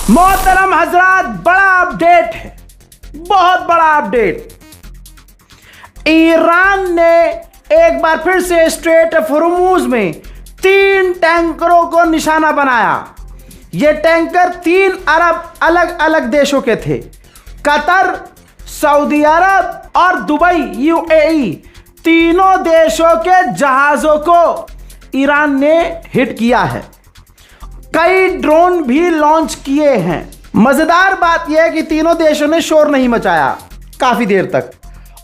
मोहतरम हजरात, बड़ा अपडेट है, बहुत बड़ा अपडेट। ईरान ने एक बार फिर से स्ट्रेट ऑफ हॉर्मुज में 3 टैंकरों को निशाना बनाया। ये टैंकर 3 अरब अलग अलग देशों के थे। कतर, सऊदी अरब और दुबई यूएई, तीनों देशों के जहाजों को ईरान ने हिट किया है। कई ड्रोन भी लॉन्च किए हैं। मजेदार बात यह है कि तीनों देशों ने शोर नहीं मचाया काफी देर तक,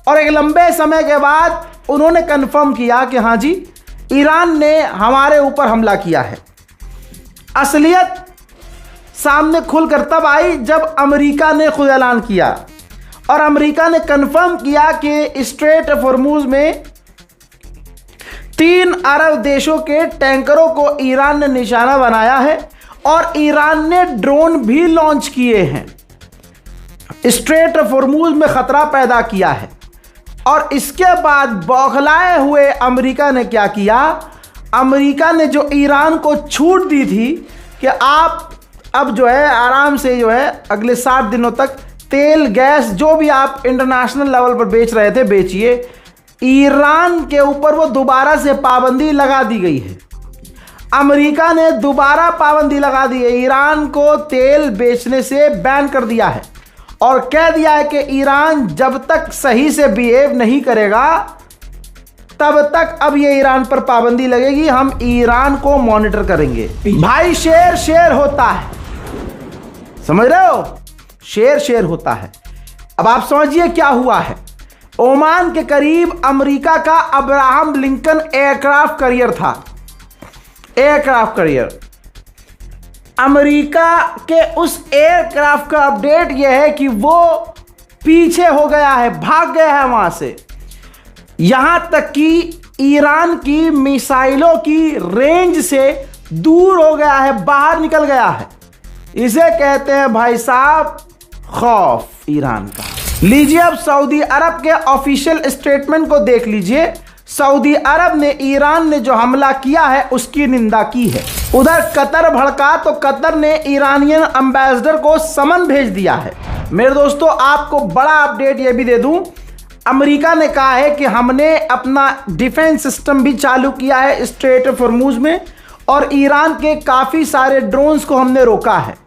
और एक लंबे समय के बाद उन्होंने कंफर्म किया कि हाँ जी, ईरान ने हमारे ऊपर हमला किया है। असलियत सामने खुलकर तब आई जब अमेरिका ने खुद ऐलान किया, और अमेरिका ने कंफर्म किया कि स्ट्रेट ऑफ हॉर्मुज में 3 अरब देशों के टैंकरों को ईरान ने निशाना बनाया है और ईरान ने ड्रोन भी लॉन्च किए हैं। स्ट्रेट ऑफ हॉर्मुज में खतरा पैदा किया है। और इसके बाद बौखलाए हुए अमेरिका ने क्या किया? अमेरिका ने जो ईरान को छूट दी थी कि आप अब जो है आराम से जो है अगले 60 दिनों तक तेल, गैस जो भी आप इंटरनेशनल लेवल पर बेच रहे थे बेचिए, ईरान के ऊपर वो दोबारा से पाबंदी लगा दी गई है। अमेरिका ने दोबारा पाबंदी लगा दी है, ईरान को तेल बेचने से बैन कर दिया है और कह दिया है कि ईरान जब तक सही से बिहेव नहीं करेगा तब तक अब ये ईरान पर पाबंदी लगेगी, हम ईरान को मॉनिटर करेंगे। भाई शेर शेर होता है, समझ रहे हो? शेर शेर होता है। अब आप समझिए क्या हुआ है। ओमान के करीब अमेरिका का अब्राहम लिंकन एयरक्राफ्ट कैरियर था। एयरक्राफ्ट कैरियर, अमेरिका के उस एयरक्राफ्ट का अपडेट यह है कि वो पीछे हो गया है, भाग गया है वहां से। यहां तक कि ईरान की मिसाइलों की रेंज से दूर हो गया है, बाहर निकल गया है। इसे कहते हैं भाई साहब खौफ ईरान का। लीजिए अब सऊदी अरब के ऑफिशियल स्टेटमेंट को देख लीजिए। सऊदी अरब ने ईरान ने जो हमला किया है उसकी निंदा की है। उधर कतर भड़का तो कतर ने ईरानियन एम्बेसडर को समन भेज दिया है। मेरे दोस्तों, आपको बड़ा अपडेट यह भी दे दूं, अमेरिका ने कहा है कि हमने अपना डिफेंस सिस्टम भी चालू किया है स्ट्रेट ऑफ हॉर्मुज में, और ईरान के काफ़ी सारे ड्रोन्स को हमने रोका है।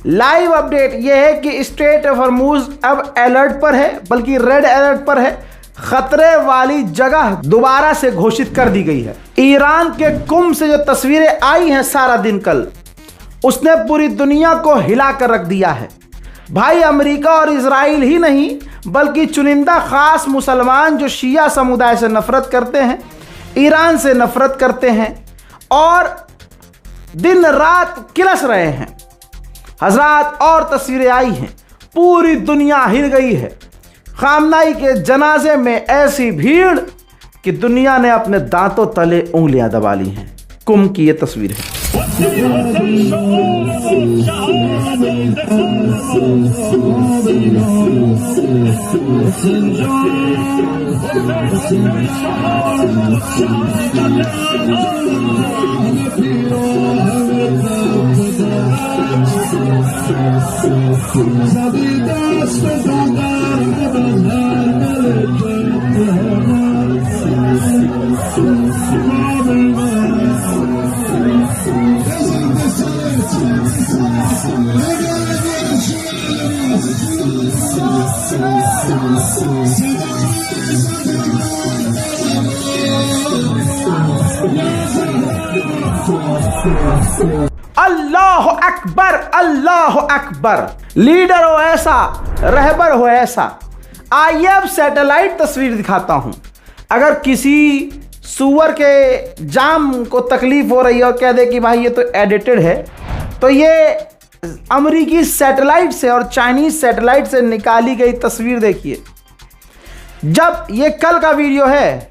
लाइव अपडेट यह है कि स्ट्रेट ऑफ हॉर्मुज अब अलर्ट पर है, बल्कि रेड अलर्ट पर है। खतरे वाली जगह दोबारा से घोषित कर दी गई है। ईरान के कुम से जो तस्वीरें आई हैं सारा दिन कल, उसने पूरी दुनिया को हिला कर रख दिया है। भाई अमेरिका और इजराइल ही नहीं, बल्कि चुनिंदा खास मुसलमान जो शिया समुदाय से नफरत करते हैं, ईरान से नफरत करते हैं और दिन रात किलस रहे हैं। हजरात, और तस्वीरें आई हैं, पूरी दुनिया हिल गई है। खामनाई के जनाजे में ऐसी भीड़ कि दुनिया ने अपने दांतों तले उंगलियां दबा ली हैं। कुम की ये तस्वीर है। अल्लाह अकबर, अल्लाह अकबर। लीडर हो ऐसा, रहबर हो ऐसा। आइए अब सैटेलाइट तस्वीर दिखाता हूं। अगर किसी सुअर के जाम को तकलीफ हो रही है और कह दे कि भाई ये तो एडिटेड है, तो ये अमेरिकी सैटेलाइट से और चाइनीज सैटेलाइट से निकाली गई तस्वीर देखिए। जब ये कल का वीडियो है,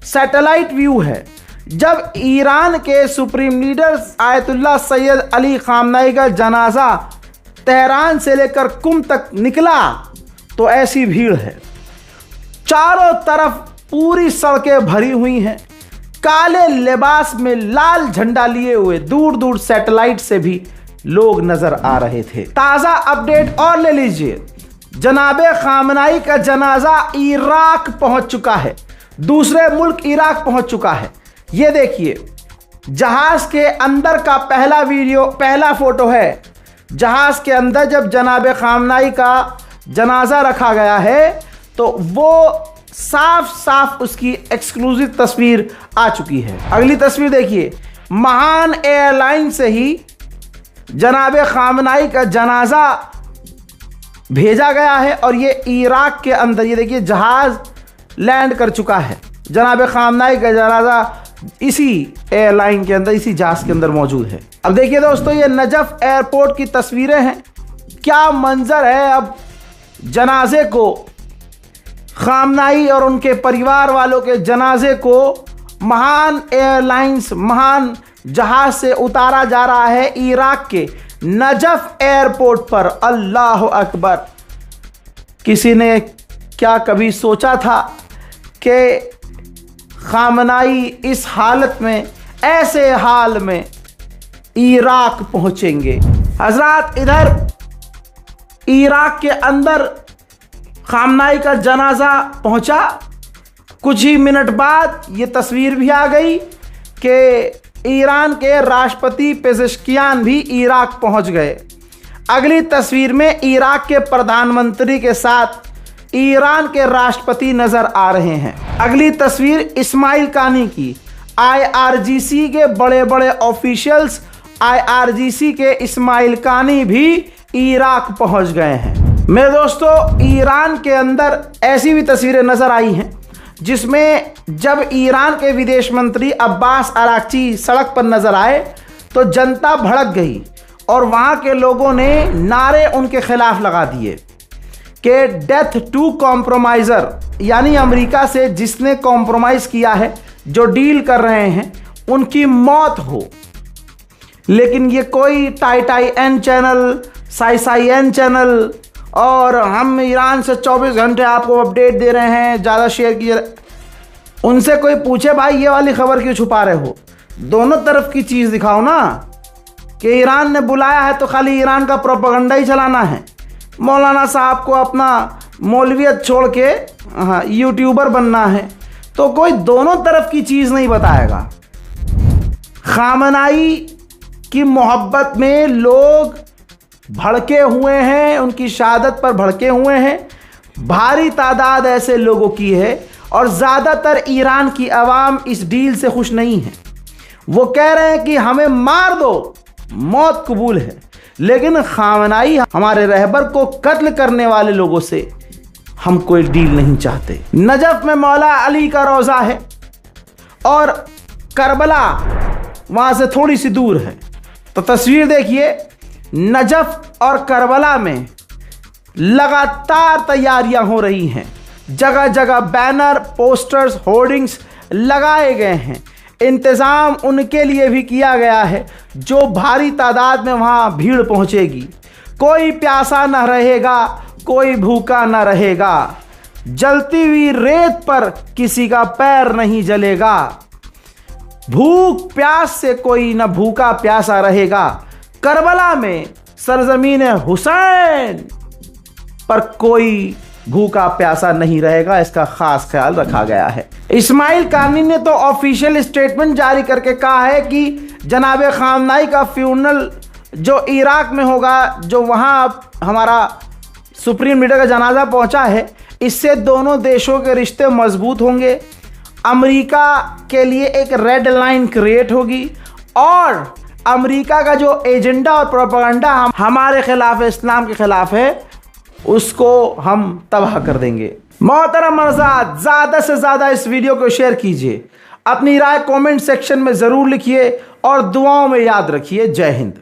सैटेलाइट व्यू है, जब ईरान के supreme leader Ayatollah Syed Ali खामनाई का जनाजा तेहरान से लेकर कुम तक निकला तो ऐसी भीड़ है। चारों तरफ पूरी सड़कें भरी हुई हैं। काले लिबास में लाल झंडा लिए हुए दूर दूर सैटेलाइट से भी लोग नजर आ रहे थे। ताजा अपडेट और ले लीजिए, जनाबे खामनाई का जनाजा इराक पहुंच चुका है, दूसरे मुल्क इराक पहुंच चुका है। ये देखिए जहाज के अंदर का पहला फोटो है। जहाज के अंदर जब जनाबे खामनाई का जनाजा रखा गया है तो वो साफ साफ उसकी एक्सक्लूसिव तस्वीर आ चुकी है। अगली तस्वीर देखिए, महान एयरलाइन से ही जनाबे खामनाई का जनाजा भेजा गया है और ये इराक के अंदर, ये देखिए जहाज लैंड कर चुका है। जनाबे खामनाई का जनाजा इसी एयरलाइन के अंदर, इसी जहाज के अंदर मौजूद है। अब देखिए दोस्तों, ये नजफ एयरपोर्ट की तस्वीरें हैं। क्या मंजर है। अब जनाजे को, खामनाई और उनके परिवार वालों के जनाजे को महान एयरलाइंस, महान जहाज से उतारा जा रहा है इराक के नजफ एयरपोर्ट पर। अल्लाह अकबर। किसी ने क्या कभी सोचा था कि खामनाई इस हालत में, ऐसे हाल में इराक पहुंचेंगे। हजरात, इधर इराक के अंदर खामनाई का जनाजा पहुंचा। कुछ ही मिनट बाद ये तस्वीर भी आ गई कि ईरान के राष्ट्रपति पेज़ेश्कियान भी इराक पहुंच गए। अगली तस्वीर में इराक के प्रधानमंत्री के साथ ईरान के राष्ट्रपति नजर आ रहे हैं। अगली तस्वीर इस्माइल कानी की। IRGC के बड़े बड़े ऑफिशियल्स, IRGC के इस्माइल कानी भी इराक पहुंच गए हैं। मेरे दोस्तों, ईरान के अंदर ऐसी भी तस्वीरें नजर आई हैं जिसमें जब ईरान के विदेश मंत्री अब्बास अराक्ची सड़क पर नजर आए तो जनता भड़क गई और वहां के लोगों ने नारे उनके खिलाफ लगा दिए कि डेथ टू कॉम्प्रोमाइज़र, यानी अमेरिका से जिसने कॉम्प्रोमाइज़ किया है, जो डील कर रहे हैं, उनकी मौत हो। लेकिन ये कोई टाई एन चैनल, साई एन चैनल और हम ईरान से 24 घंटे आपको अपडेट दे रहे हैं, ज़्यादा शेयर कीजिए, उनसे कोई पूछे भाई ये वाली खबर क्यों छुपा रहे हो? दोनों तरफ की चीज़ दिखाओ ना। कि ईरान ने बुलाया है तो खाली ईरान का प्रोपेगेंडा ही चलाना है। मौलाना साहब को अपना मौलवियत छोड़ के यूट्यूबर बनना है, तो कोई दोनों तरफ की चीज़ नहीं बताएगा। खामनाई की मोहब्बत में लोग भड़के हुए हैं, उनकी शहादत पर भड़के हुए हैं। भारी तादाद ऐसे लोगों की है और ज़्यादातर ईरान की आवाम इस डील से खुश नहीं है। वो कह रहे हैं कि हमें मार दो, मौत कबूल है, लेकिन खामनाई हमारे रहबर को कत्ल करने वाले लोगों से हम कोई डील नहीं चाहते। नजफ में मौला अली का रोज़ा है और करबला वहाँ से थोड़ी सी दूर है। तो तस्वीर देखिए, नजफ और करबला में लगातार तैयारियां हो रही हैं। जगह जगह बैनर, पोस्टर्स, होर्डिंग्स लगाए गए हैं। इंतज़ाम उनके लिए भी किया गया है जो भारी तादाद में वहाँ भीड़ पहुँचेगी। कोई प्यासा न रहेगा, कोई भूखा न रहेगा। जलती हुई रेत पर किसी का पैर नहीं जलेगा। भूख प्यास से कोई न भूखा प्यासा रहेगा। करबला में सरजमीन हुसैन पर कोई भूखा प्यासा नहीं रहेगा, इसका खास ख्याल रखा गया है। इस्माइल कानी ने तो ऑफिशियल स्टेटमेंट जारी करके कहा है कि जनाबे खामनाई का फ्यूनरल जो इराक में होगा, जो वहाँ हमारा सुप्रीम लीडर का जनाजा पहुँचा है, इससे दोनों देशों के रिश्ते मजबूत होंगे। अमेरिका के लिए एक रेड लाइन क्रिएट होगी और अमेरिका का जो एजेंडा और प्रोपेगेंडा हमारे खिलाफ है, इस्लाम के खिलाफ है, उसको हम तबाह कर देंगे। मोहतरम मर्ज़ात, ज़्यादा से ज़्यादा इस वीडियो को शेयर कीजिए। अपनी राय कमेंट सेक्शन में ज़रूर लिखिए और दुआओं में याद रखिए। जय हिंद।